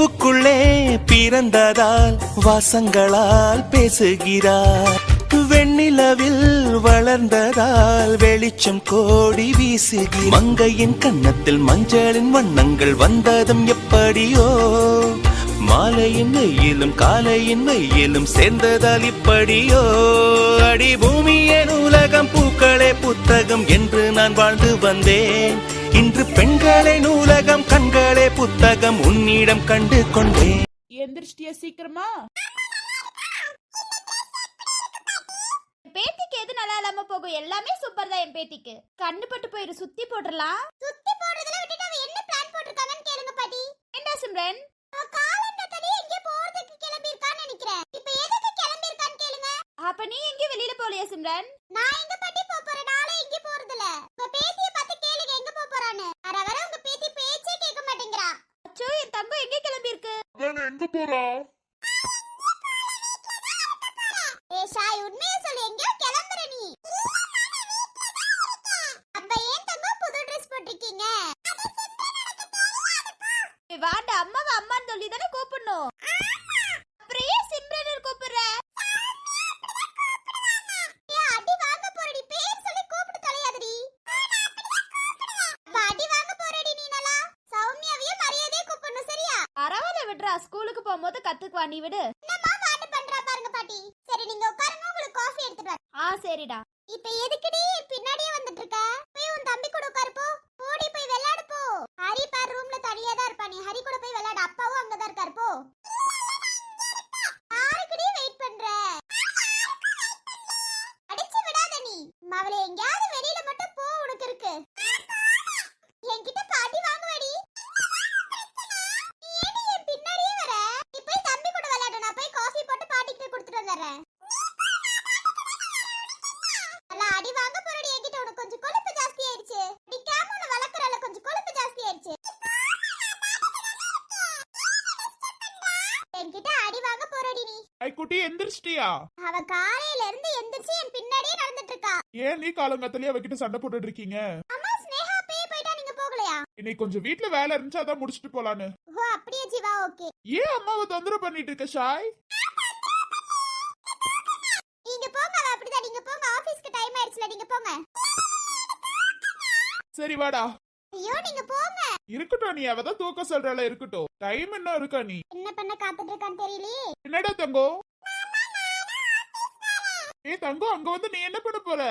பூவுக்குள்ளே பிறந்ததால் வாசங்களால் பேசுகிறார். வெண்ணிலவில் வளர்ந்ததால் வெளிச்சம் கோடி வீசுகிறார். மங்கையின் கன்னத்தில் மஞ்சளின் வண்ணங்கள் வந்ததும் எப்படியோ, மாலையின் வெயிலும் காலையின் வெயிலும் சேர்ந்ததால் இப்படியோ. அடி பூமியே நூலகம், பூக்களே புத்தகம் என்று நான் வாழ்ந்து வந்தேன். இன்று பெண்களே நூலகம், கண்களே புத்தகம் உன்னிடம் கண்டு கொண்டேன். எந்திரிச்சிட்டியா சீக்கிரமா? பேத்திக்கு எது நல்லா இல்லாம போகும்? எல்லாமே சூப்பர் தான். என் பேத்திக்கு கண்ணு பட்டு போயிரு. சுத்தி போடலாம். சுத்தி போடுறதுல விட்டுட்டு அவ என்ன பிளான் போட்டுருக்காங்கன்னு கேளுங்க பாட்டி. என்ன சிம்ரன்? காலண்டத்தடி எங்க போறதுக்கு கிளம்பி இருக்கான்னு நினைக்கிறேன். இப்போ எதுக்கு கிளம்பி இருக்கான்னு கேளுங்க. அப்ப நீ எங்க வெளியில போலையா சிம்ரன்? நான் எங்க பாட்டி போறேன். நாளை எங்க போறது இல்ல. உங்க பேத்திய பார்த்து கேளுங்க எங்க போறான்னு. வர வர உங்க பேத்தி பேச்சே கேட்க மாட்டேங்கறா. அச்சோ, என் தங்கம் எங்க கிளம்பி இருக்கு? அவன் எங்க போறா? ஷாய், உண்மையை சொல்லு, எங்கயோ கிளம்புற நீ. அப்ப ஏன் தங்கம் புது ட்ரெஸ் போட்டிருக்கீங்க? வாடா, அம்மாவை அம்மான்னு சொல்லி தானே கூப்பிடணும். அப்புறம் ஏன் சிம்ரன் கூப்பிடுற? அடி வாங்க போறடி, பேர் சொல்லி கூப்பிட்டு தொலையாதடி. அடி வாங்க போறடி நீ. நல்லா சௌமியாவையும் மரியாதையை கூப்பிடணும், சரியா? பரவாயில்ல விடுறா, ஸ்கூலுக்கு போகும்போது கத்துக்குவா. நீ விடு. சரி, நீங்க உட்காருங்க, உங்களுக்கு காஃபி எடுத்துட்டு வரேன். சரிடா. இப்போ எதுக்குடி பின்னாடியே வந்துட்டு இருக்க? போய் உன் தம்பி கூட உட்காரு போ. ஓடி போய் விளையாடு போ. ஹரி பார் ரூம்ல தனியா தான் இருப்பா. நீ ஹரி கூட போய் விளையாடு. அப்பாவும் அங்க தான் இருக்காரு போ. யாருக்குடி வெயிட் பண்ற? அடிச்சு விடாத நீ. மவளே, எங்கயாவது வெளியில மட்டும் போ, உனக்கு இருக்கு. என்கிட்ட பாட்டி வாங்குவாடி. நீ ஏன் என் பின்னாடியே வர? நீ போய் தம்பி கூட விளையாடு. நான் போய் காஃபி போட்டு பாட்டிக்கு கொடுத்துட்டு வந்துடுறேன். அடி வாங்க போறடி. என்கிட்ட உனக்கு கொஞ்சம் கொழுப்பு ஜாஸ்தி ஆயிடுச்சு. அடிக்காம உன்னை வளர்க்கறல, கொஞ்சம் கொழுப்பு ஜாஸ்தி ஆயிடுச்சு. என்கிட்ட அடி வாங்க போறடி நீ. ஐ குட்டி, எந்திரிச்சிட்டியா? அவ காலையில இருந்து எந்திரிச்சு என் பின்னாடியே நடந்துட்டு இருக்கா. ஏன் நீ காலங்கத்திலேயே அவகிட்ட சண்டை போட்டுட்டு இருக்கீங்க? அம்மா, ஸ்னேகா போயிட்டா, நீங்க போகலையா? இன்னைக்கு கொஞ்சம் வீட்ல வேலை இருந்துச்சு, அதான் முடிச்சிட்டு போலான்னு. ஓ அப்படியே ஜீவா, ஓகே. ஏன் அம்மாவை தொந்தரவு பண்ணிட்டு இருக்க ஷாய்? நீங்க போங்க, அவ அப்படிதான். நீங்க போங்க, ஆபீஸ்க்கு டைம் ஆயிடுச்சுல, நீங்க போங்க. சரி வாடா. ஐயோ, நீங்க போங்க. இருக்கட்டும், நீ அவதான் தூக்க சொல்றால, இருக்கட்டும். டைம் என்ன இருக்கா? நீ என்ன பண்ண காத்துட்டு இருக்கான்னு தெரியலையே. என்னடா தங்கம்? ஏய் தங்கம், அங்க வந்து நீ என்ன பண்ண போற?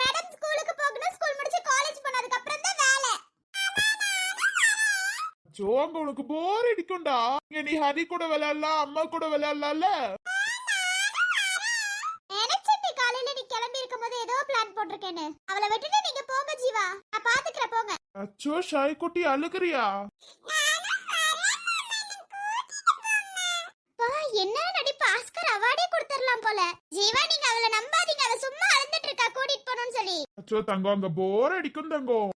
மேடம், ஸ்கூலுக்கு போகணும். ஸ்கூல் முடிச்சு காலேஜ் போனதுக்கு அப்புறம் தான் வேலை. ஜோ, அங்க உனக்கு போர் அடிக்கும்டா. இங்க நீ ஹரி கூட விளையாடலாம், அம்மா கூட விளையாடலாம்ல. நினைச்சிட்டு காலையில நீ கிளம்பி இருக்கும்போது ஏதோ பிளான் போட்டிருக்கேன்னு. அவளை விட்டுட்டு நீங்க போங்க ஜீவா, நான் பாத்துக்கிறேன், போங்க. அச்சோ ஷாய் குட்டி, அழுகுறியா? என்ன நடிப்பு, ஆஸ்கர் அவார்டே கொடுத்துடலாம் போல. ஜீவா, நீங்க அவளை நம்பாதீங்க. அவ சும்மா அழுந்துட்டு இருக்கா கூட்டிட்டு போகணும்னு சொல்லி. அச்சோ தங்கம், அங்க போர் அடிக்கும் தங்கம்.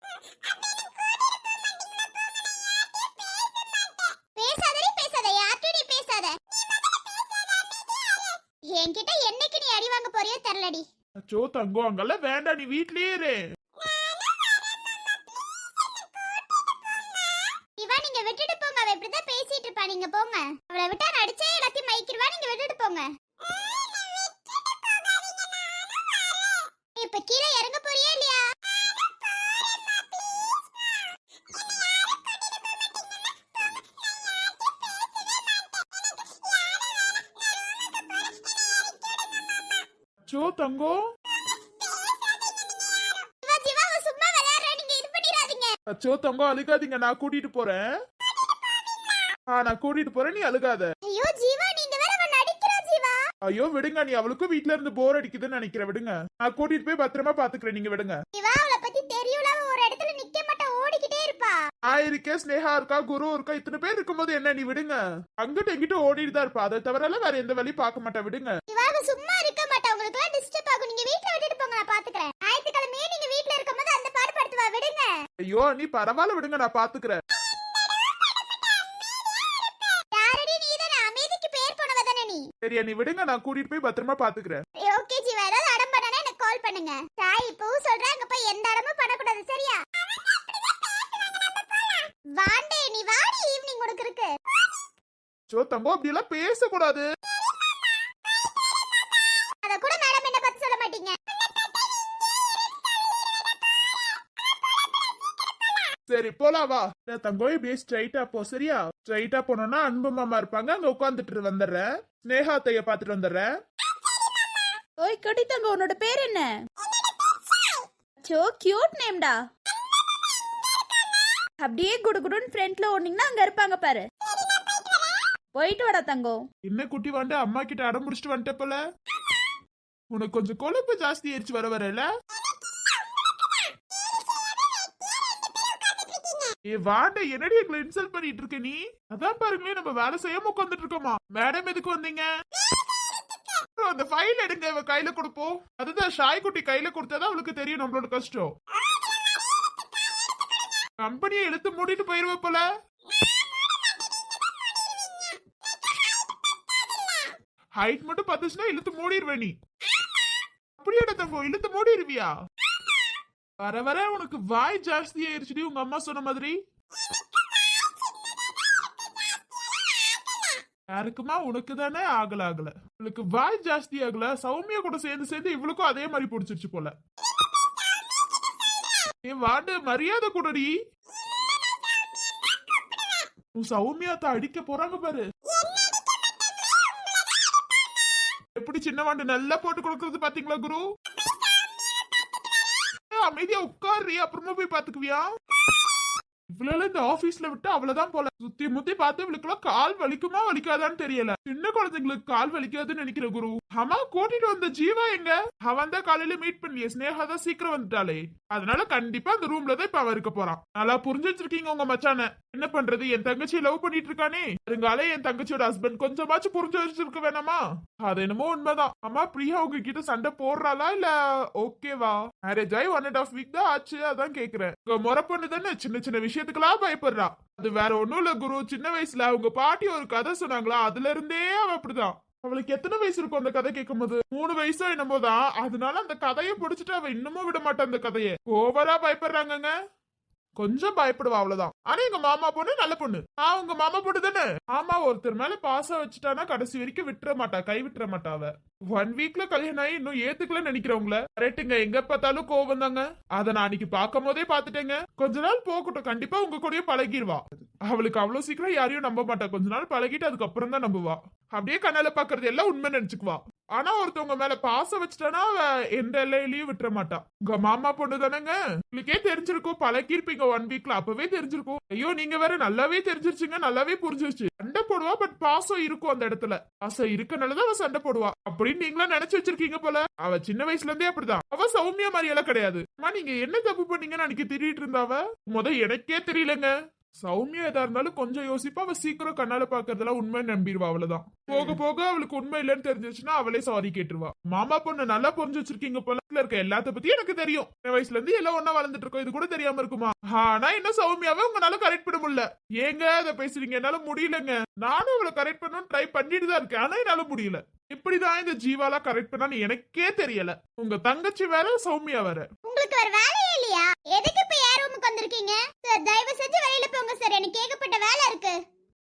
பேசாதடி, பேசாத. யார்கிட்ட நீ பேசாத. என்கிட்ட என்னைக்கு நீ அடி வாங்க போறியோ தெரியலடி. அச்சோ தங்கம், அங்கெல்லாம் வேண்டாம், நீ வீட்லயே இரு. ஜீவா, நீங்க விட்டுட்டு போங்க. அவ இப்படிதான் பேசிட்டு இருப்பா. நீங்க போங்க. அவளை விட்டா நடிச்சே எல்லாத்தையும் மைக்கிடுவா. நீங்க விட்டுட்டு போங்க. இப்ப கீழே இறங்க போறியா இல்லையா? அச்சோ தங்கம். ஜீவா, அவ சும்மா விளையாடுறா. நீங்க இது பண்ணிராதீங்க. அச்சோ தங்கம், அழுகாதீங்க, நான் கூட்டிட்டு போறேன். நான் கூட்டிட்டு போறேன், நீ அழுகாத. ஐயோ ஜீவா, நீங்க வேற அவ நடிக்கிறா ஜீவா. ஐயோ விடுங்க, நீ அவளுக்கும் வீட்ல இருந்து போர் அடிக்குதுன்னு நினைக்கிறேன். விடுங்க, நான் கூட்டிட்டு போய் பத்திரமா பாத்துக்கிறேன், நீங்க விடுங்க. ஜீவா, அவளை பத்தி தெரியல. அவ ஒரு இடத்துல நிக்க மாட்டா, ஓடிக்கிட்டே இருப்பா. இருக்கேன், ஸ்னேகா இருக்கா, குரு இருக்கா, இத்தனை பேர் இருக்கும்போது என்ன, நீ விடுங்க. அங்கிட்ட எங்கிட்ட ஓடிட்டு தான் இருப்பா. அதை தவிர வேற எந்த வழியும் பார்க்க மாட்டா, விடுங்க. ஜீவா, அவ சும்மா இருக்க மாட்டா. உங்களுக்கு எல்லாம் டிஸ்டர்ப் ஆகும். நீங்க வீட்ல விட்டுட்டு போங்க, நான் பாத்துக்கிறேன். ஞாயிற்றுக்கிழமையே நீங்க வீட்ல இருக்கும்போது அந்த பாடு படுத்துவா, விடுங்க. ஐயோ நீ பரவாயில்ல, விடுங்க, நான் பாத்துக்கிறேன். யாரடி நீ? தானே அமைதிக்கு பேர் போனவ தானே நீ? சரியா, நீ விடுங்க, நான் கூட்டிட்டு போய் பத்திரமா பாத்துக்கிறேன். ஓகே ஜீவா, ஏதாவது அடம் பண்ணனா எனக்கு கால் பண்ணுங்க. தாய் இப்பவும் சொல்றேன், அங்க போய் எந்த அடமும் பண்ணக்கூடாது, சரியா? வாண்டே நீ வாடி, ஈவினிங் உனக்கு இருக்கு. சோ தங்கம் அப்படி எல்லாம் பேசக்கூடாது. அத கூட மேடம் என்ன பத்தி சொல்ல மாட்டீங்க. சரி போலாம் வா. நான் தங்கம் இப்படியே ஸ்ட்ரைட்டா போ சரியா? ஸ்ட்ரைட்டா போனோம்னா அன்பு மாமா இருப்பாங்க, அங்க உட்காந்துட்டு வந்துடுறேன். ஸ்னேகா அத்தைய பாத்துட்டு வந்துடுறேன். ஓய் குட்டி தங்கம், உன்னோட பேர் என்ன? சோ கியூட் நேம்டா. அப்படியே குடுகுடுன்னு ஃப்ரண்ட்ல ஓடுனீங்கன்னா அங்க இருப்பாங்க பாரு. போயிட்டு வாடா தங்கம். என்ன குட்டி வாண்டு அம்மா கிட்ட அடம் முடிச்சிட்டு வந்துட்ட போல. உனக்கு கொஞ்சம் கொழுப்பு ஜாஸ்தி ஆயிடுச்சு வர வரல. ஏ வாண்ட என்னடி எங்களை இன்சல்ட் பண்ணிட்டு இருக்க நீ? அதான் பாருங்களேன் நம்ம வேலை செய்யாம உட்காந்துட்டு இருக்கோமா. மேடம் எதுக்கு வந்தீங்க? அந்த ஃபைல் எடுங்க, இவ கையில கொடுப்போம். அதுதான் ஷாய் குட்டி கையில கொடுத்தாதான் அவளுக்கு தெரியும் நம்மளோட கஷ்டம். கம்பெனியை எடுத்து மூடிட்டு போயிருவ போல. ஹைட் மட்டும் பத்துச்சுன்னா இழுத்து மூடிடுவே நீ. அப்படியே தங்கம் இழுத்து மூடிடுவியா? வர வர உனக்கு வாய் ஜாஸ்தி ஆயிருச்சுடி, உங்க அம்மா சொன்ன மாதிரி. யாருக்குமா? உனக்கு தானே ஆகல. இவளுக்கு வாய் ஜாஸ்தி ஆகல. சௌமியா கூட சேர்ந்து இவளுக்கும் அதே மாதிரி பிடிச்சிருச்சு போல. என் வாண்டு மரியாதை கூடடி. உன் சௌமியாத்த அடிக்க போறாங்க பாரு. எப்படி சின்ன வாண்டு நல்லா போட்டு கொடுக்கறது பாத்தீங்களா குரு? அமைதியா உட்காரு, அப்புறமா போய் பாத்துக்குவியா? இவ்வளவு இந்த ஆபீஸ்ல விட்டு அவ்வளவுதான் போல. சுத்தி முத்தி பார்த்து இவளுக்குலாம் கால் வலிக்குமா வலிக்காதான்னு தெரியல. சின்ன குழந்தைங்களுக்கு கால் வலிக்காதுன்னு நினைக்கிற குரு. அம்மா கூட்டிட்டு வந்த ஜீவா எங்க? அவன் தான் காலையில மீட் பண்ணியே. ஸ்னேகா தான் சீக்கிரம் வந்துட்டாளே. அதனால கண்டிப்பா அந்த ரூம்ல தான் இப்ப அவன் இருக்க போறான். நல்லா புரிஞ்சு வச்சிருக்கீங்க உங்க மச்சான. என்ன பண்றது, என் தங்கச்சி லவ் பண்ணிட்டு இருக்கானே. அதுங்கால என் தங்கச்சியோட ஹஸ்பண்ட் கொஞ்சமாச்சும் புரிஞ்சு வச்சிருக்க வேணாமா? அது என்னமோ உண்மைதான். அம்மா பிரியா உங்ககிட்ட சண்டை போடுறாளா இல்ல ஓகேவா? மேரேஜ் ஆகி 1.5 வீக் தான் ஆச்சு, அதான் கேக்குறேன். முறை பொண்ணு தானே, சின்ன சின்ன விஷயத்துக்கெல்லாம் பயப்படுறா. அது வேற ஒண்ணும் இல்ல குரு. சின்ன வயசுல அவங்க பாட்டி ஒரு கதை சொன்னாங்களா, அதுல இருந்தே அவ அப்படிதான். அவளுக்கு எத்தனை வயசு இருக்கும் அந்த கதை கேட்கும் போது? 3 வயசோ என்னமோதான். அதனால அந்த கதையை பிடிச்சிட்டு அவ இன்னமும் விட மாட்டான் அந்த கதையை. ஓவரா பயப்படுறாங்கங்க. கொஞ்சம் பயப்படுவா அவ்வளவுதான். ஆனா எங்க மாமா பொண்ணு நல்ல பொண்ணு. உங்க மாமா பொண்ணு தானே? ஆமா, ஒருத்தர் மேல பாசம் வச்சுட்டானா கடைசி வரைக்கும் விட்டுற மாட்டா, கை விட்டுற மாட்டா அவ. 1 வீக்ல கல்யாணம் ஆகி இன்னும் ஏத்துக்கல நினைக்கிறவங்கள கரெக்டுங்க. எங்க பார்த்தாலும் கோவம் தாங்க. அத நான் அன்னைக்கு பார்க்கும் போதே பாத்துட்டேங்க. கொஞ்ச நாள் போகட்டும், கண்டிப்பா உங்க கூடயே பழகிடுவா. அவளுக்கு அவ்வளவு சீக்கிரம் யாரையும் நம்ப மாட்டா. கொஞ்ச நாள் பழகிட்டு அதுக்கப்புறம் தான் நம்புவா. அப்படியே கண்ணால பாக்குறது எல்லாம் உண்மை நினைச்சுக்குவா. ஆனா ஒருத்தவங்க மேல பாசம் வச்சுட்டானா அவ எந்த எல்லையிலயும் விட்டுற மாட்டா. உங்க மாமா பொண்ணு தானேங்க, உங்களுக்கே தெரிஞ்சிருக்கும். பழகிருப்பீங்க 1 வீக்ல, அப்பவே தெரிஞ்சிருக்கும். ஐயோ நீங்க வேற நல்லாவே தெரிஞ்சிருச்சுங்க, நல்லாவே புரிஞ்சிருச்சு. சண்டை போடுவா, பட் பாசம் இருக்கும் அந்த இடத்துல. பாசம் இருக்கனாலதான் அவ சண்டை போடுவா அப்படின்னு நீங்களா நினைச்சு வச்சிருக்கீங்க போல. அவ சின்ன வயசுல இருந்தே அப்படிதான். அவ சௌமியா மாதிரியெல்லாம் கிடையாது. நீங்க என்ன தப்பு பண்ணீங்கன்னு அன்னைக்கு திரிட்டு இருந்தாவ எனக்கே தெரியலங்க. சௌமியா எதா இருந்தாலும் கொஞ்சம் யோசிப்பா. அவ சீக்கிரம் கண்ணால பாக்குறதெல்லாம் உண்மை நம்பிடுவா. அவ்வளவுதான். போக போக அவளுக்கு உண்மை இல்லைன்னு தெரிஞ்சிச்சுன்னா அவளே சாரி கேட்டுருவா. மாமா பொண்ணு நல்லா புரிஞ்சு வச்சிருக்கீங்க போல. இருக்க எல்லாத்த பத்தி எனக்கு தெரியும். சின்ன வயசுல இருந்து எல்லாம் ஒன்னா வளர்ந்துட்டு இருக்கோம். இது கூட தெரியாம இருக்குமா? ஆனா இன்னும் சௌமியாவே உங்களால கரெக்ட் பண்ண முடியல. ஏங்க அதை பேசுறீங்க? என்னால முடியலங்க. நானும் அவளை கரெக்ட் பண்ணணும்னு ட்ரை பண்ணிட்டு தான் இருக்கேன். ஆனா என்னால முடியல. இப்படிதான் இந்த ஜீவாலா கரெக்ட் பண்ணான்னு எனக்கே தெரியல. உங்க தங்கச்சி வேற, சௌமியா வேற. உங்களுக்கு ஒரு வேலையே இல்லையா? எதுக்கு இப்ப யார் ரூமுக்கு வந்திருக்கீங்க? சார் தயவு செஞ்சு வெளியில போங்க சார், எனக்கு ஏகப்பட்ட வேலை இருக்கு.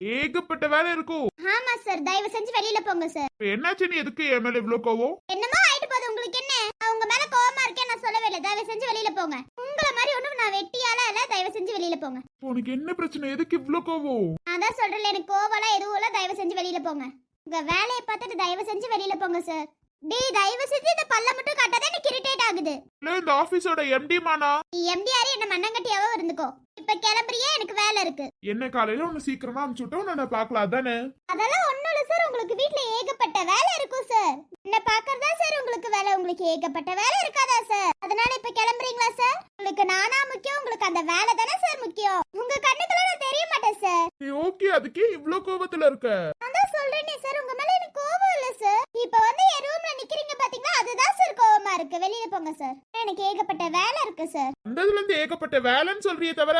ஏகப்பட்ட வேலை இருக்கும். ஆமா சார், தயவு செஞ்சு வெளியில போங்க சார். என்னாச்சு, நீ எதுக்கு என் மேல இவ்வளவு கோவம்? என்னமோ ஆயிட்டு போகுது உங்களுக்கு. என்ன அவங்க மேல கோவமா இருக்கேன் நான் சொல்லவே இல்லை. தயவு செஞ்சு வெளியில போங்க. உங்கள மாதிரி ஒண்ணும் நான் வெட்டியால இல்ல. தயவு செஞ்சு வெளியில போங்க. உனக்கு என்ன பிரச்சனை? எதுக்கு இவ்வளவு கோவம்? நான் தான் சொல்றேன், எனக்கு கோவலாம் எதுவும் இல்ல. தயவு செஞ்சு வெளியில போங்க. உங்க வேலையை பார்த்துட்டு தயவு செஞ்சு வெளியில போங்க சார். டேய் தயவு செஞ்சு இந்த பல்ல மட்டும் காட்டாதே, எனக்கு இரிட்டேட் ஆகுது. இந்த ஆபீஸோட எம்டி மானா? நீ எம்டி யாரே என்ன மண்ணங்கட்டியாவோ இருந்துக்கோ. இப்ப கிளம்புறியே, எனக்கு வேலை இருக்கு. என்ன காலையில உன்னை சீக்கிரமா அனுப்பிச்சுட்டோம், நான் பார்க்கலாம் தானே? அதெல்லாம் ஒண்ணும் இல்ல சார், உங்களுக்கு வீட்ல ஏகப்பட்ட வேலை இருக்கும் சார். என்ன பாக்குறதா சார் உங்களுக்கு வேலை? உங்களுக்கு ஏகப்பட்ட வேலை இருக்காதா சார்? அதனால இப்ப கிளம்புறீங்களா சார்? உங்களுக்கு நானா முக்கியம், உங்களுக்கு அந்த வேலை தானே சார் முக்கியம். உங்க கண்ணுக்குள்ள நான் தெரிய மாட்டேன் சார். நீ ஓகே, அதுக்கே இவ்ளோ கோவத்துல இருக்க? நான் தான் சொல்றேனே சார், உங்க மேல எனக்கு கோவம் இல்ல சார். இப்ப வந்து என் ரூம்ல நிக்கிறீங்க பாத்தீங்களா, அதுதான் சார் கோவமா இருக்கு. வெளியில போங்க சார், எனக்கு ஏகப்பட்ட வேலை இருக்கு சார். அந்ததுல இருந்து ஏகப்பட்ட வேலைன்னு சொல்றியே தவிர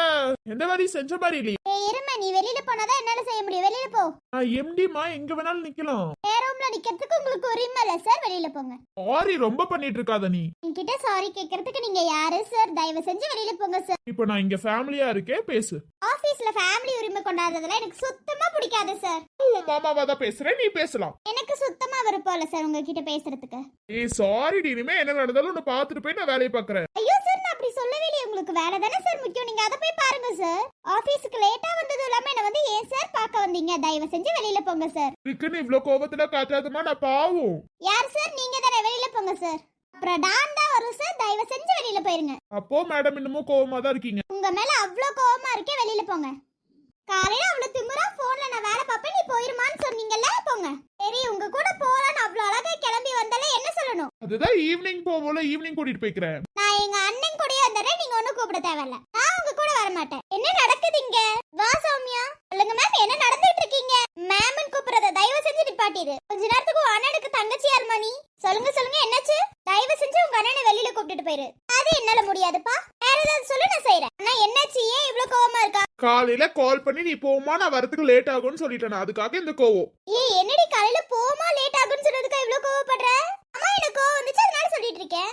எந்த மாதிரி செஞ்ச மாதிரி இல்லையே. இருமை நீ வெளியில போனாதான் என்னால செய்ய முடியும். வெளியில போ. நான் எம்டிமா, எங்க வேணாலும் நிக்கலாம். ரூம்ல நிக்கிறதுக்கு உங்களுக்கு உரிமை இல்ல சார். வெளியில போங்க. சாரி, ரொம்ப பண்ணிட்டு இருக்காத நீ. என்கிட்ட சாரி கேக்குறதுக்கு நீங்க யாரு சார்? தயவு செஞ்சு வெளியில போங்க சார். இப்போ நான் இங்க ஃபேமிலியா இருக்கேன், பேசு. ஆபீஸ்ல ஃபேமிலி உரிமை கொண்டாடுறதுல எனக்கு சுத்தமா பிடிக்காது சார். உன் மாமாவா தான் பேசுறேன், நீ பேசலாம். எனக்கு சுத்தமா விருப்பம் இல்ல சார் உங்ககிட்ட பேசுறதுக்கு. ஏய் சாரி டி, இனிமே என்ன நடந்தாலும் உன்னை பாத்துட்டு போய் நான் வேலையை பாக்குறேன். ஐயோ சார், நான் அப்படி சொல்லவே இல்லையே. உங்களுக்கு வேலை தானே சார் முக்கியம். நீங்க அதை போய் பாருங்க சார். ஆபீஸ்க்கு லேட்டா வந்தது இல்லாம என்ன வந்து ஏன் சார் பார்க்க வந்தீங்க? தயவு செஞ்சு வெளியில போங்க சார். இதுக்குன்னு இவ்ளோ கோபத்துல காட்டாதமா, நான் பாவம். யார் சார்? நீங்க தானே. வெளியில போங்க சார். அப்புறம் டான் தான் வரும் சார். தயவு செஞ்சு வெளியில போயிருங்க. அப்போ மேடம் இன்னமும் கோவமா தான் இருக்கீங்க. உங்க மேல அவ்ளோ கோவமா இருக்கே. வெளியில போங்க. காலையில அவ்வளவு திமிரா போன்ல நான் வேலை பார்ப்பேன், நீ போயிருமான்னு சொன்னீங்கல்ல, போங்க. சரி, உங்க கூட போறான்னு அவ்வளவு அழகா கிளம்பி வந்தாலே என்ன சொல்லணும்? அதுதான் ஈவினிங் போவோல, ஈவினிங் கூட்டிட்டு போய்க்கிறேன். நான் எங்க அண்ணன் கூடயே வந்துறேன். நீங்க ஒண்ணும் கூப்பிட தேவையில்ல. நான் உங்க கூட வர மாட்டேன். என்ன நடக்குது இங்க? வா சௌமியா. சொல்லுங்க மேம், என்ன நடந்துட்டு இருக்கீங்க? மேம்னு கூப்பிடுறத தயவு செஞ்சு நிப்பாட்டிடு. கொஞ்ச நேரத்துக்கு உன் அண்ணனுக்கு தங்கச்சி யாருமா நீ? சொல்லுங்க சொல்லுங்க, என்னாச்சு? தயவு செஞ்சு உங்க அண்ணனை வெளியில கூப்பிட்டுட்டு போயிரு. அது என்னால முடியாதுப்பா. வேற ஏதாவது சொல்லு, நான் செய்யறேன். ஆனா என்னாச்சு? ஏன் இவ்ளோ கோவமா இருக்கா? காலையில கால் பண்ணி நீ போமா, நான் வரதுக்கு லேட் ஆகும்னு சொல்லிட்டேன். அதுக்காக இந்த கோவம். ஏய், என்னடி காலையில போமா லேட் ஆகும்னு சொன்னதுக்கு இவ்ளோ கோவப்படுற? அம்மா, எனக்கு கோவம் வந்துச்சு, அதனால சொல்லிட்டு இருக்கேன்.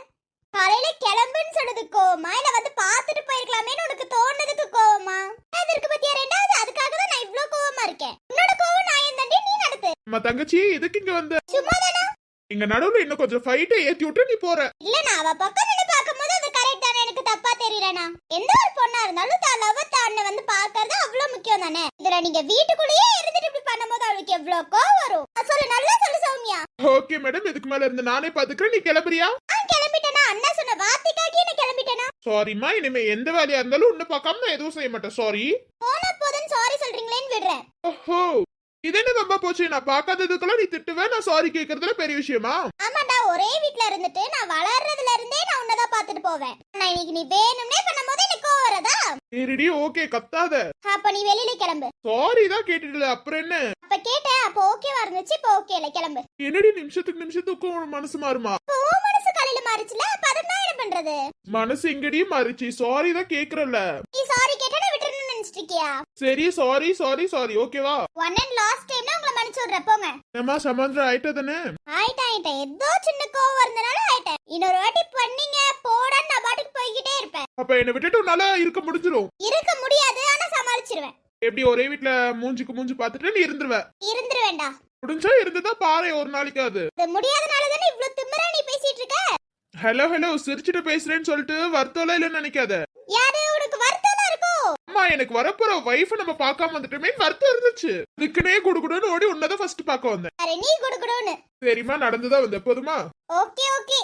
காலையில கிளம்புன்னு சொன்னது கோவமா, இல்ல வந்து பாத்துட்டு போயிருக்கலாமேன்னு உனக்கு தோணுனதுக்கு கோவமா? அது இருக்கு பத்தியா ரெண்டாவது. அதுக்காக தான் நான் இவ்ளோ கோவமா இருக்கேன். உன்னோட கோவம் நான் ஏன் தண்டி நீ நடத்து. நம்ம தங்கச்சி எதுக்கு இங்க வந்த? சும்மா தானா? இங்க நடுவுல இன்னும் கொஞ்சம் ஃபைட்டை ஏத்தி விட்டு நீ போற. இல்ல, நான் அவ பக்கம் நின்னு பாக்கும்போது அது கரெக்ட் தானே. எனக்கு தப்பா தெரியலனா? எந்த ஒரு பொண்ணா இருந்தாலும் தான் லவ் தான் வந்து பாக்குறது அவ்வளவு முக்கியம் தானே. இதுல நீங்க வீட்டுக்குள்ளேயே இருந்துட்டு இப்படி பண்ணும்போது அவளுக்கு எவ்வளவு கோவம் வரும்? சொல்லு, நல்லா சொல்லு சௌமியா. ஓகே மேடம், இதுக்கு மேல இருந்து நானே பாத்துக்கிறேன். நீ கிளம்புறியா? நான் கிளம்பிட்டேனா? அண்ணா சொன்ன வார்த்தைக்காக என்ன கிளம்பிட்டேனா? சாரிம்மா, இனிமே எந்த வேலையா இருந்தாலும் உன்னை பார்க்காம நான் எதுவும் செய்ய மாட்டேன். சாரி. போன போதுன்னு சாரி சொல்றீங்களேன்னு விடுறேன். ஓஹோ, இது என்ன ரொம்ப போச்சு? நான் பார்க்காததுக்கெல்லாம் நீ திட்டுவேன், நான் சாரி கேக்குறதுல பெரிய விஷயமா? ஆமாடா, ஒரே வீட்ல இருந்துட்டு நான் வளர்றதுல இருந்தே நான் உன்னதான் பாத்துட்டு போவேன். ஆனா இன்னைக்கு நீ வேணும்னே பண்ணும்போது எனக்கு கோவம் வரதா? சரிடி, ஓகே, கத்தாத. அப்ப நீ வெளியில கிளம்பு. சாரி தான் கேட்டுடல, அப்புறம் என்ன? அப்ப கேட்டேன், அப்ப ஓகேவா இருந்துச்சு. இப்ப ஓகே இல்ல, கிளம்பு. என்னடி நிமிஷத்துக்கு நிமிஷத்துக்கு உன் மனசு மாறுமா? இப்போ உன் மனசு காலையில மாறிச்சுல, அப்ப அதான் என்ன பண்றது? மனசு எங்கடியும் மாறிச்சு. சாரி தான் கேக்குறல்ல. நீ சாரி கேட்டா நான் விட்டுறணும்னு நினைச்சிட்டு இருக்கியா? சரி, சாரி சாரி சாரி, ஓகேவா? ஒன் அண்ட் லாஸ்ட் டைம்னா உங்களை மன்னிச்சு விடுறேன், போங்க. ஏமா சமாந்திரம் ஆயிட்டதானே? ஆயிட்டேன். ஏதோ சின்ன கோவம் இருந்தனால ஆயிட்டேன். இன்னொரு வாட்டி பண்ணீங்க போடான்னு நான் பாட்டுக்கு போய்கிட்டே இருப்பேன். அப்ப என்ன விட்டுட்டு உன்னால இருக்க முடிஞ்சிரும். இருக்க முடியாது, ஆனா சமாளிச்சிருவேன். எப்படி ஒரே வீட்ல மூஞ்சுக்கு மூஞ்சி பாத்துட்டு நீ இருந்துருவ? இருந்துருவேண்டா. முடிஞ்சா இருந்துதான் பாரு ஒரு நாளைக்காவது. இது முடியாதனால தானே இவ்ளோ திமிரா நீ பேசிட்டு இருக்க. ஹலோ ஹலோ, சிரிச்சுட்டு பேசுறேன்னு சொல்லிட்டு வருத்தம்லாம் இல்லைன்னு நினைக்காத. யாரு உனக்கு வருத்தமா இருக்கும்? அம்மா, எனக்கு வரப்போற வைஃப் நம்ம பார்க்காம வந்துட்டோமே வருத்தம் இருந்துச்சு. இதுக்குனே குடுகுடுன்னு ஓடி உன்னதான் ஃபர்ஸ்ட் பார்க்க வந்தேன். அரே நீ குடுகுடுன்னு. சரிம்மா, நடந்துதான் வந்த போதுமா? Okay okay.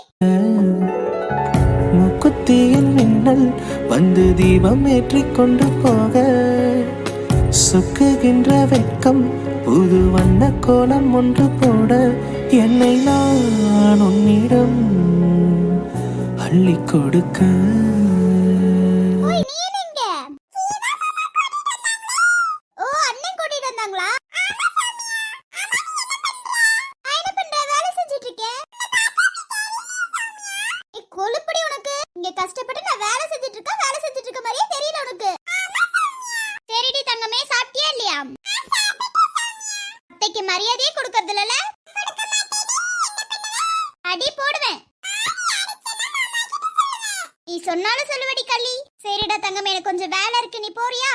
முக்குத்தியில் மின்னல் வந்து தீபம் ஏற்றிக் கொண்டு போக சொக்குகின்ற வெட்கம் புது வண்ண கோலம் ஒன்று போட என்னை நான் உன்னிடம் அள்ளி கொடுக்க. ஓய், நீ எங்க? ஓ, அண்ணன் கூட்டிட்டு வந்தாங்களா? நான் என்ன பண்ற? வேலை செஞ்சிட்டு இருக்கேன். கொழுப்படி உனக்கு. இங்க கஷ்டப்பட்டு நான் வேலை செஞ்சிட்டு இருக்க மாதிரியே தெரியல உனக்கு. சரிடி தங்கமே, சாப்பிட்டியா இல்லையா? அத்தைக்கு மரியாதையே கொடுக்கறது இல்லல? அடி போடுவேன். நீ சொன்னாலும் சொல்லுவடி கள்ளி. சரிடா தங்கமே, எனக்கு கொஞ்சம் வேலை இருக்கு, நீ போறியா?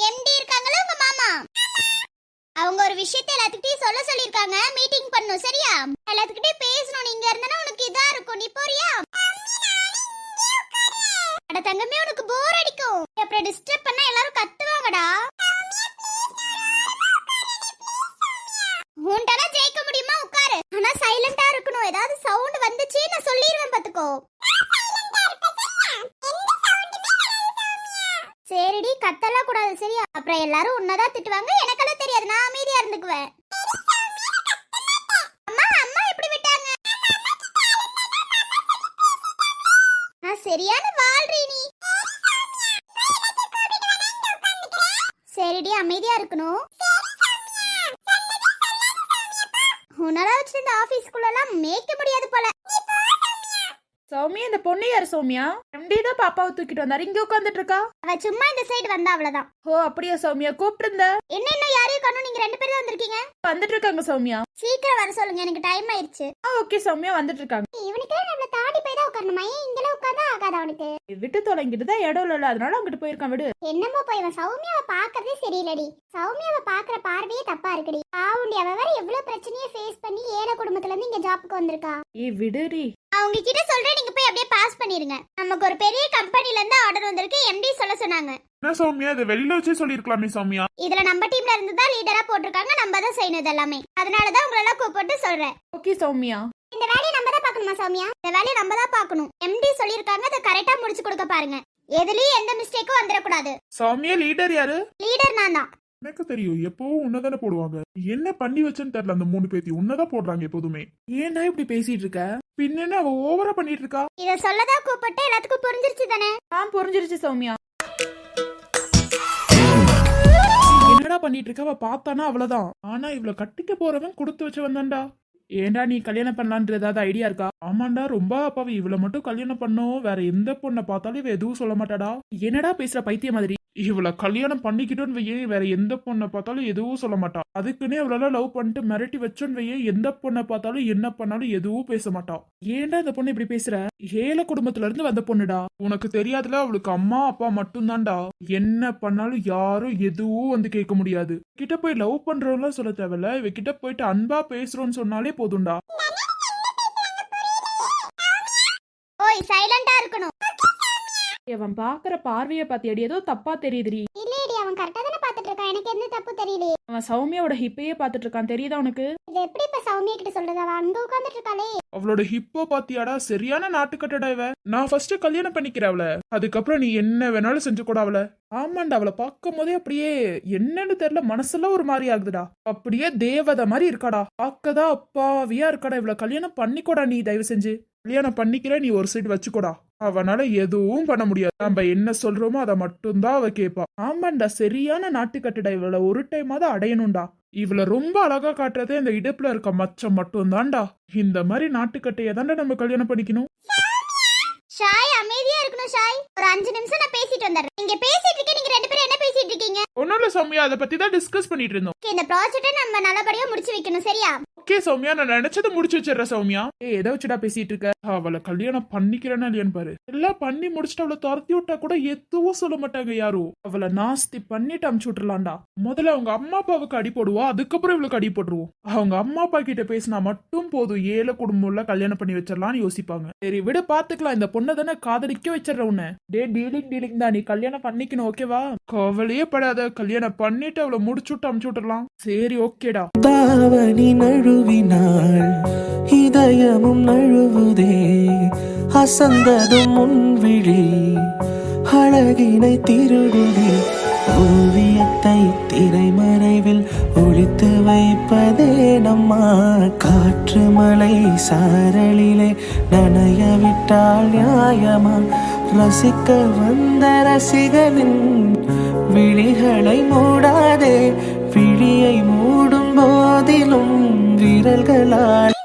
எம்டி இருக்காங்களா உங்க மாமா? அவங்க ஒரு விஷயத்தை எல்லாத்துக்கிட்டையும் சொல்ல சொல்லிருக்காங்க. மீட்டிங் பண்ணணும், சரியா? எல்லாத்துக்கிட்டையும் பேசணும். நீங்க இருந்தனா உனக்கு இதா இருக்கும். நீ போறியா? அட தங்கமே, உனக்கு போர் அடிக்கும். அப்புறம் டிஸ்டர்ப் பண்ணா எல்லாரும் கத்துவாங்கடா. உன்டால ஜெயிக்க முடியுமா? உட்காரு. ஆனா சைலண்டா இருக்கணும். ஏதாவது சவுண்ட் வந்துச்சு நான் சொல்லிடுவேன், பாத்துக்கோ. சரிடி, கத்தலாம் கூடாது, சரியா? அப்புறம் எல்லாரும் உன்னதான் திட்டுவாங்க. எனக்கெல்லாம் தெரியாது, நான் அமைதியா இருந்துக்குவேன். அம்மா அம்மா எப்படி விட்டாங்க? நான் சரியான வாழ்றீ நீ. சரிடி, அமைதியா இருக்கணும். உன்னால வச்சு இந்த ஆபீஸ்க்குள்ள எல்லாம் மேய்க்க முடியாது போல. சௌமியா இந்த பொண்ணு யாரு சௌமியா? எம்டி தான் பாப்பாவை தூக்கிட்டு வந்தாரு, இங்க உட்காந்துட்டு இருக்கா. அவ சும்மா இந்த சைடு வந்தா அவ்வளவுதான். ஓ அப்படியா சௌமியா, கூப்பிட்டு இருந்த. என்ன இன்னும் யாரையும் காணோம், நீங்க 2 பேரும் தான் வந்திருக்கீங்க. வந்துட்டு இருக்காங்க சௌமியா. சீக்கிரம் வர சொல்லுங்க, எனக்கு டைம் ஆயிருச்சு. ஓகே சௌமியா வந்துட்டு இருக்காங்க. இவனுக்கு நம்மள தாண்டி போய் தான் உட்காரணுமா? ஏன் இங்கல உட்கார்ந்தா ஆகாத அவனுக்கு? விட்டு தொலைங்கிட்டு தான் இடம் இல்ல, அதனால அங்கிட்டு போயிருக்கான். விடு. என்னமோ போய் இவன் சௌமியாவை பாக்குறதே சரியில்லடி. சௌமியாவை பாக்குற பார்வையே தப்பா இருக்குடி. பாவுண்டி, அவ வேற எவ்வளவு பிரச்சனையை ஃபேஸ் பண்ணி ஏழை குடும்பத்துல இருந்து இங்க ஜாப்புக்கு வந்திருக்கா. விடுடி. அவங்க கிட்ட சொல்றேன், நீங்க போய் அப்படியே பாஸ் பண்ணிருங்க. நமக்கு ஒரு பெரிய கம்பெனில இருந்து ஆர்டர் வந்திருக்கு, எம்டி சொல்ல சொன்னாங்க. என்ன சௌமியா, இதை வெளியில வச்சே சொல்லிருக்கலாமே சௌமியா. இதுல நம்ம டீம்ல இருந்து தான் லீடரா போட்டிருக்காங்க, நம்ம தான் செய்யணும் இதெல்லாமே. அதனாலதான் உங்களை எல்லாம் கூப்பிட்டு சொல்றேன். ஓகே சௌமியா. இந்த வேலையை நம்ம தான் பார்க்கணுமா சௌமியா? இந்த வேலையை நம்ம தான் பார்க்கணும். எம்டி சொல்லிருக்காங்க, அதை கரெக்டா முடிச்சு கொடுக்க பாருங்க. எதுலயும் எந்த மிஸ்டேக்கும் வந்துடக்கூடாது. சௌமியா லீடர் யாரு? லீடர் நான் தான். எனக்கு தெரியும், எப்பவும் உன்னதானே போடுவாங்க. என்ன பண்ணி வச்சேன்னு தெரியல, அந்த 3 பேத்தி உன்னதான் போடுறாங்க எப்போதுமே. ஏன்டா இப்படி பேசிட்டு இருக்க? பின்ன அவ ஓவரா பண்ணிட்டு இருக்கா. இத சொல்லதான் கூப்பிட்டு எல்லாத்துக்கும் புரிஞ்சிருச்சு தானே? புரிஞ்சிருச்சு சௌமியா. என்னடா பண்ணிட்டு இருக்க? அவ பார்த்தானா அவ்வளவுதான். ஆனா இவள கட்டிக்க போறவன் கொடுத்து வச்சு வந்தான்டா. ஏன்டா நீ கல்யாணம் பண்ணலான்ற ஏதாவது ஐடியா இருக்கா? ஆமாண்டா, ரொம்ப அப்பாவி. இவளை மட்டும் கல்யாணம் பண்ணோம், வேற எந்த பொண்ணை பார்த்தாலும் இவ எதுவும் சொல்ல மாட்டாடா. என்னடா பேசுற பைத்திய மாதிரி? இவளை கல்யாணம் பண்ணிக்கிட்டோன்னு வையே, வேற எந்த பொண்ணை பார்த்தாலும் எதுவும் சொல்ல மாட்டா. அதுக்குன்னே இவளால லவ் பண்ணிட்டு மிரட்டி வச்சோன்னு வையே, எந்த பொண்ணை பார்த்தாலும் என்ன பண்ணாலும் எதுவும் பேச மாட்டா. ஏன்டா இந்த பொண்ணு இப்படி பேசுற? ஏழை குடும்பத்துல இருந்து வந்த பொண்ணுடா. உனக்கு தெரியாதுல, அவளுக்கு அம்மா அப்பா மட்டும்தான்டா. என்ன பண்ணாலும் யாரும் எதுவும் வந்து கேட்க முடியாது. கிட்ட போய் லவ் பண்றோம்லாம் சொல்ல தேவையில்ல, இவ கிட்ட போயிட்டு அன்பா பேசுறோம்னு சொன்னாலே போதும்டா. ஓய், சைலண்டா இருக்கணும். அவன் பாக்குற பார்வைய பாத்தியடி, ஏதோ தப்பா தெரியுதுடி. இல்லடி, அவன் கரெக்டா தான பாத்துட்டு இருக்கான், எனக்கு எந்த தப்பு தெரியலையே. அவன் சௌமியாவோட ஹிப்பையே பாத்துட்டு இருக்கான், தெரியுதா உனக்கு? இது எப்படி இப்ப சௌமியா கிட்ட சொல்றது? அவ அங்க உட்கார்ந்துட்டு இருக்காளே. அவளோட ஹிப்போ பாத்தியாடா, சரியான நாட்டுக்கட்டடா இவ. நான் ஃபர்ஸ்ட் கல்யாணம் பண்ணிக்கிறேன் அவள, அதுக்கப்புறம் நீ என்ன வேணாலும் செஞ்சு கூட அவள. ஆமாண்டா, அவளை பார்க்கும் போதே அப்படியே என்னன்னு தெரியல, மனசெல்லாம் ஒரு மாதிரி ஆகுதுடா. அப்படியே தேவதை மாதிரி இருக்காடா, பார்க்கதான் அப்பாவியா இருக்காடா. இவளை கல்யாணம் பண்ணிக்கோடா நீ, தயவு செஞ்சு கல்யாணம் பண்ணிக்கிற. நீ ஒரு சைடு வச்சுக்கோடா. அவனால எதுவும் பண்ண முடியாது. நம்ம என்ன சொல்றோமோ அதை மட்டும்தான் அவ கேட்பா. ஆமாண்டா, சரியான நாட்டுக்கட்டடா. இவளை ஒரு டைமாவது அடையணும்டா. இவளை ரொம்ப அழகா காட்டுறதே இந்த இடுப்புல இருக்க மச்சம் மட்டும்தான்டா. இந்த மாதிரி நாட்டுக்கட்டைய தான்டா நம்ம கல்யாணம் பண்ணிக்கணும். ஷாய், அமைதியா இருக்கணும் ஷாய். ஒரு 5 நிமிஷம் நான் பேசிட்டு வந்துடுறேன். நீங்க பேசிட்டு இருக்கீங்க, நீங்க 2 பேரும் என்ன பேசிட்டு இருக்கீங்க? ஒன்னும் இல்ல சௌமியா, அதை பத்தி தான் டிஸ்கஸ் பண்ணிட்டு இருந்தோம். இந்த ப்ராஜெக்ட்டை நம்ம நல்லபடியா முடிச்சு வைக்கணும், சரியா? ஓகே சௌமியா, நான் நினைச்சதை முடிச்சு வச்சிடறேன் சௌமியா. எதை வச்சுடா பேசிட்டு இருக்க? அவளை கல்யாணம் பண்ணிக்கிறேன்னா இல்லையான்னு பாரு. எல்லாம் பண்ணி முடிச்சுட்டு அவளை துரத்தி விட்டா கூட எதுவும் சொல்ல மாட்டாங்க யாரும். அவளை நாஸ்தி பண்ணிட்டு அமுச்சு விட்டுலாம்டா. முதல்ல அவங்க அம்மா அப்பாவுக்கு அடி போடுவா, அதுக்கப்புறம் இவளுக்கு அடி போட்டுருவோம். அவங்க அம்மா அப்பா கிட்ட பேசினா மட்டும் போதும், ஏழை குடும்பம்ல கல்யாணம் பண்ணி வச்சிடலாம்னு யோசிப்பாங்க. சரி விட பாத்துக்கலாம், இந்த பொண்ணை தானே காதலிக்க வச்சிடற உன்னை. டே டீலிங் தான், நீ கல்யாணம் பண்ணிக்கணும் ஓகேவா? கவலையே படாத, கல்யாணம் பண்ணிட்டு அவளை முடிச்சு விட்டு அமுச்சு விட்டுறலாம். சரி ஓகேடா. தாவணி நழுவினாள், இதயமும் நழுவுதே, அசந்ததும் முன்விழி அழகினை திருடுதே, ஓவியத்தை திரைமறைவில் ஒழித்து வைப்பதே நம்மா. காற்று மலை சாரலிலே நனைய விட்டால் நியாயமா? ரசிக்க வந்த ரசிகனின் விழிகளை மூடாதே, விழியை மூடும் போதிலும் விரல்களால்.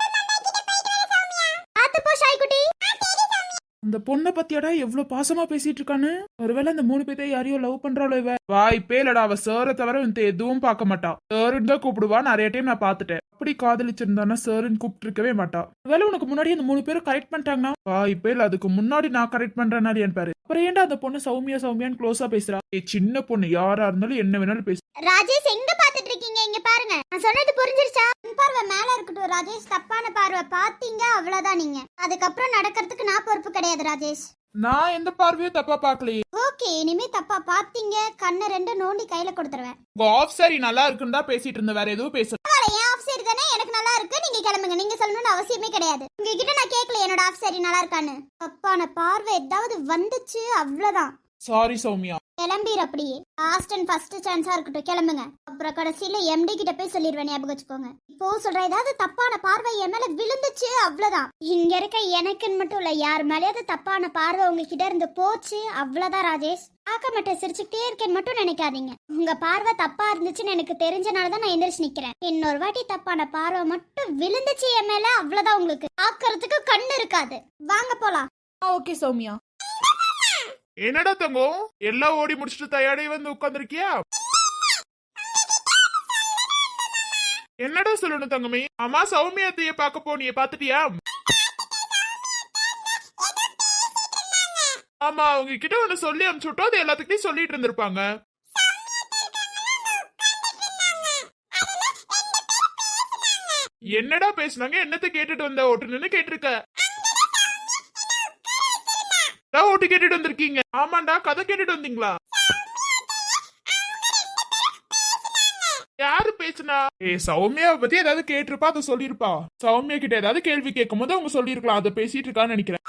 அந்த பொண்ணை பத்தியாடா எவ்வளவு பாசமா பேசிட்டு இருக்கான்னு. ஒருவேளை அந்த 3 பேரை யாரையோ லவ் பண்றாளோ இவ. வாய்ப்பே இல்லடா, அவ சாரை தவிர எதுவும் பார்க்க மாட்டா. சாருன்னு தான் கூப்பிடுவா, நிறைய டைம் நான் பாத்துட்டேன். அப்படி காதலிச்சிருந்தானா சாருன்னு கூப்பிட்டு இருக்கவே மாட்டா. ஒருவேளை உனக்கு முன்னாடி அந்த 3 பேரும் கரெக்ட் பண்ணிட்டாங்கன்னா? வாய்ப்பே இல்ல, அதுக்கு முன்னாடி நான் கரெக்ட் பண்றேன்னா என் பாரு. அப்புறம் ஏன்டா அந்த பொண்ணு சௌமியான்னு க்ளோஸா பேசுறா? சின்ன பொண்ணு, யாரா இருந்தாலும் என்ன வேணாலும் பேசு. ராஜேஷ், எங்க பாத்துட்டு இருக்கீங்க? இங்க பாருங்க, நான் சொன்னது புரிஞ்சிருச்சா? பார்வை மேல இருக்கட்டும் ராஜேஷ், தப்பான பார்வை பாத்தீங்க அவ்வளவுதான். நீங்க அதுக்கப்புறம் நடக்கிறதுக்கு நான் பொறுப்பு கிடையாது ராஜேஷ். நான் எந்த பார்வையும் தப்பா பாக்கலையே. ஓகே, இனிமே தப்பா பாத்தீங்க கண்ணை 2 நோண்டி கையில கொடுத்துருவேன். உங்க ஆஃப் சாரி நல்லா இருக்குன்னு தான் பேசிட்டு இருந்த, வேற எதுவும் பேச. என் ஆஃப் சாரி தானே எனக்கு நல்லா இருக்கு, நீங்க கிளம்புங்க. நீங்க சொல்லணும்னு அவசியமே கிடையாது. உங்ககிட்ட நான் கேட்கல என்னோட ஆஃப் சாரி நல்லா இருக்கான்னு. தப்பான பார்வை ஏதாவது வந்துச்சு அவ்வளவுதான். சாரி சௌமியா. கிளம்பிடு அப்படியே. லாஸ்ட் அண்ட் ஃபர்ஸ்ட் சான்ஸா இருக்கட்டும், கிளம்புங்க. அப்புறம் கடைசியில எம்டி கிட்ட போய் சொல்லிடுவேன், ஞாபகம் வச்சுக்கோங்க. இப்போ சொல்ற ஏதாவது தப்பான பார்வை என் மேல விழுந்துச்சு அவ்வளவுதான். இங்க இருக்க எனக்குன்னு மட்டும் இல்ல, யார் மேலேயாவது தப்பான பார்வை உங்ககிட்ட இருந்து போச்சு அவ்வளவுதான் ராஜேஷ். பார்க்க மாட்டேன், சிரிச்சுக்கிட்டே இருக்கேன்னு மட்டும் நினைக்காதீங்க. உங்க பார்வை தப்பா இருந்துச்சுன்னு எனக்கு தெரிஞ்சனாலதான் நான் எந்திரிச்சு நிக்கிறேன். இன்னொரு வாட்டி தப்பான பார்வை மட்டும் விழுந்துச்சு என் மேல அவ்வளவுதான். உங்களுக்கு பார்க்கறதுக்கு கண்ணு இருக்காது. வாங்க போலாம். ஓகே சௌமியா. என்னடா தங்கம், எல்லாம் ஓடி முடிச்சுட்டு தயாரி வந்து உட்கார்ந்துருக்கியா? என்னடா சொல்லணும் தங்கமே? அம்மா சௌமியா அத்தைய பார்க்க போனியே, பாத்துட்டியா? ஆமா, அவங்க கிட்ட ஒண்ணு சொல்லி அனுப்பிச்சுட்டோம், அது எல்லாத்துக்கிட்டையும் சொல்லிட்டு இருந்திருப்பாங்க. என்னடா பேசுனாங்க? என்னத்த கேட்டுட்டு வந்த? ஓட்டுன்னு கேட்டிருக்க. ஓட்டு கேட்டுட்டு வந்திருக்கீங்க? ஆமாண்டா, கதை கேட்டுட்டு வந்தீங்களா? யாரு பேசுனா? சௌமியாவை பத்தி ஏதாவது கேட்டிருப்பா, அதை சொல்லிருப்பா. சௌமியா கிட்ட ஏதாவது கேள்வி கேட்கும் போது அவங்க சொல்லிருக்கலாம், அதை பேசிட்டு இருக்கான்னு நினைக்கிறேன்.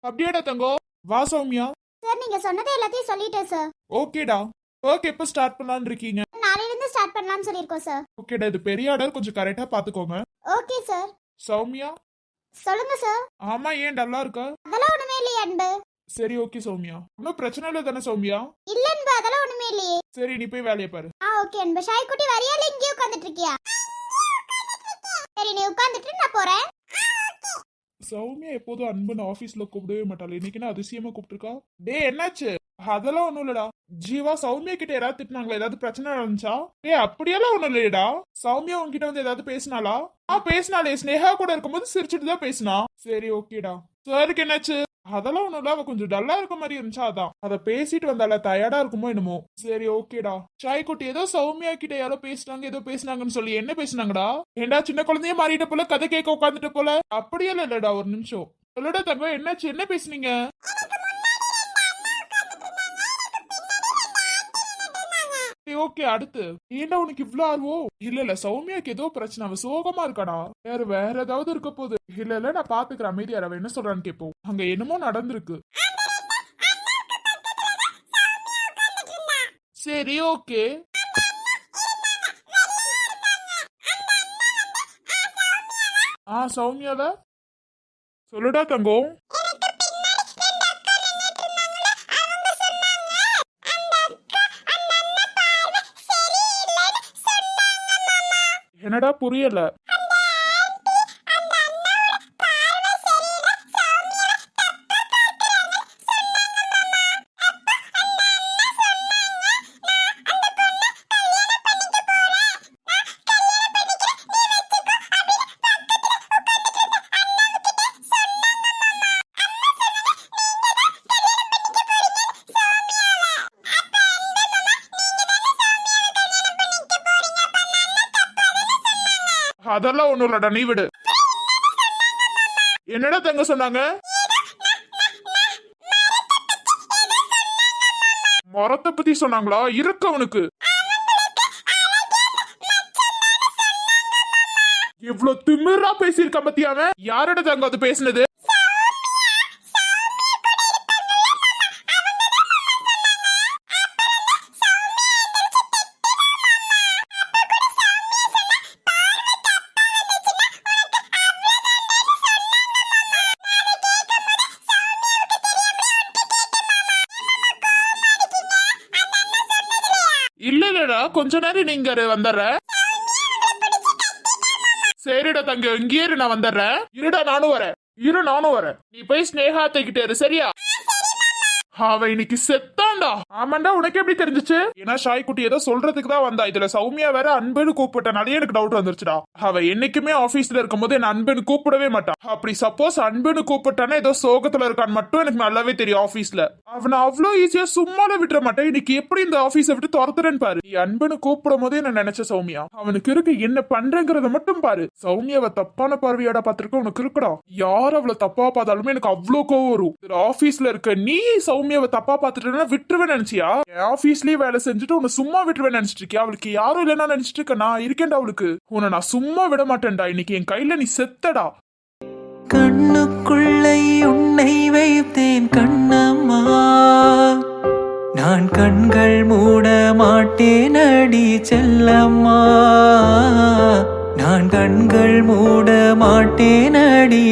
அப்படியாடா தங்கம்? வா சௌமியா. சார் நீங்க சொன்னதை எல்லாத்தையும் சொல்லிட்டேன் சார். ஓகேடா. ஓகே, எப்ப ஸ்டார்ட் பண்ணலாம்னு இருக்கீங்க? நாளையில இருந்து ஸ்டார்ட் பண்ணலாம்னு சொல்லிருக்கோம் சார். ஓகேடா, இது பெரிய ஆர்டர், கொஞ்சம் கரெக்டா பாத்துக்கோங்க. Okay sir. சௌமியா. சொல்லுங்க சார். ஆமா, ஏன் டல்லா இருக்கா? அதெல்லாம் ஒண்ணுமே இல்லையே அன்பு. சரி ஓகே சௌமியா, ஒன்னும் பிரச்சனை இல்லை தானே சௌமியா? இல்ல அன்பு, அதெல்லாம் ஒண்ணுமே இல்லையே. சரி, நீ போய் வேலையை பாரு. ஓகே அன்பு. ஷாய் குட்டி வரியா இல்ல இங்கே உட்கார்ந்துட்டு இருக்கியா? சரி, நீ உட்கார்ந்துட்டு நான் போறேன். சௌமியா எப்போதும் அன்புன்னு ஆபீஸ்ல கூப்பிடவே மாட்டாள், இன்னைக்குன்னு அதிசயமா கூப்பிட்டுருக்கா. டே என்னாச்சு? அதெல்லாம் ஒண்ணும் இல்லடா. ஜீவா, சௌமியா கிட்ட யாராவது திட்டினாங்களா? ஏதாவது பிரச்சனை நடந்துச்சா? அப்படியெல்லாம் ஒண்ணும் இல்லையடா. சௌமியா உன்கிட்ட வந்து ஏதாவது பேசினாளா? பேசினாலே, ஸ்னேகா கூட இருக்கும்போது சிரிச்சுட்டு தான் பேசினா. சரி ஓகேடா. சாருக்கு என்னாச்சு? அதெல்லாம் ஒண்ணும் இல்ல, அவ கொஞ்சம் டல்லா இருக்க மாதிரி இருந்துச்சா, அதான். அத பேசிட்டு வந்தால, டயர்டா இருக்குமோ என்னமோ. சரி ஓகேடா. ஷாய் குட்டி, ஏதோ சௌமியா கிட்ட யாரோ பேசினாங்க, ஏதோ பேசினாங்கன்னு சொல்லி என்ன பேசினாங்கடா? ஏண்டா சின்ன குழந்தைய மாறிட்ட போல, கதை கேட்க உட்காந்துட்டு போல? அப்படியெல்லாம் இல்லடா, ஒரு நிமிஷம். சொல்லடா தங்கம், என்னாச்சு? என்ன பேசுனீங்க? ஓகே, அடுத்து. ஏண்டா உனக்கு இவ்ளோ ஆர்வம்? இல்ல சௌமியாக்கு ஏதோ பிரச்சனை, அவ சோகமா இருக்காடா. வேற ஏதாவது இருக்க போகுது. இல்ல நான் பாத்துக்கிறேன், அமைதியா அவ என்ன சொல்றான்னு கேப்போம். அங்க என்னமோ நடந்திருக்கு. சரி ஓகே. சௌமியால சொல்லுடா தங்கம். என்னடா புரியல? அதெல்லாம் ஒண்ணும் இல்லடா, நீ விடு. என்னடா தங்க சொன்னாங்க? மரத்தை பத்தி சொன்னாங்களா? இருக்கு அவனுக்கு. இவ்ளோ திமிரா பேசியிருக்க பத்தி அவன். யாரோட தங்க அது பேசினது? இல்லடா, கொஞ்ச நேரம் நீங்க வந்துடுற. சரிடா தங்க, இங்கே இரு, நான் வந்துடுறேன். இருடா, நானும் வரேன். நீ போய் ஸ்னேகா அத்தைக்கிட்ட இரு, சரியா? அவ இன்னைக்கு செத்தாண்டா. ஆமாண்டா, உனக்கு எப்படி தெரிஞ்சிச்சு? ஏன்னா ஷாய் குட்டி ஏதோ சொல்றதுக்கு தான் வந்தா. இதுல சௌமியா வேற அன்புன்னு கூப்பிட்டனாலே எனக்கு டவுட் வந்துருச்சுடா. அவ என்னைக்குமே ஆபீஸ்ல இருக்கும்போது என்ன அன்புன்னு கூப்பிடவே மாட்டான். அப்படி சப்போஸ் அன்புன்னு கூப்பிட்டானா ஏதோ சோகத்துல இருக்கான்னு மட்டும் எனக்கு நல்லாவே தெரியும். ஆபீஸ்ல அவனை அவ்வளோ ஈஸியா சும்மால விட்டுற மாட்டேன். இன்னைக்கு எப்படி இந்த ஆபீஸை விட்டு துரத்துறேன்னு பாரு. நீ அன்புன்னு கூப்பிடும் போதே நான் நினைச்ச சௌமியா, அவனுக்கு இருக்கு என்ன பண்றேங்கிறத மட்டும் பாரு. சௌமியாவை தப்பான பார்வையோட பாத்திருக்க உனக்கு இருக்குடா. யார் அவ்வளவு தப்பா பார்த்தாலுமே எனக்கு அவ்வளோ கோவம் வரும். ஆபீஸ்ல இருக்க நீ சௌமியாவை தப்பா பாத்துட்டேன்னா விட்டுருவேன் நினைச்சியா? ஆபீஸ்லயே வேலை செஞ்சுட்டு உன்னை சும்மா விட்டுருவேன் நினைச்சிட்டு இருக்கியா? அவளுக்கு யாரும் இல்லைன்னா நினைச்சிட்டு இருக்க. நான் இருக்கேன்டா அவளுக்கு. உன்னை நான் சும்மா விட மாட்டேன்டா. இன்னைக்கு என் கையில நீ செத்தடா. கண்ணுக்குள்ளே உன்னை வைத்தேன் கண்ணம்மா. செல்லம்மா நான் கண்கள் மூட மாட்டேனடி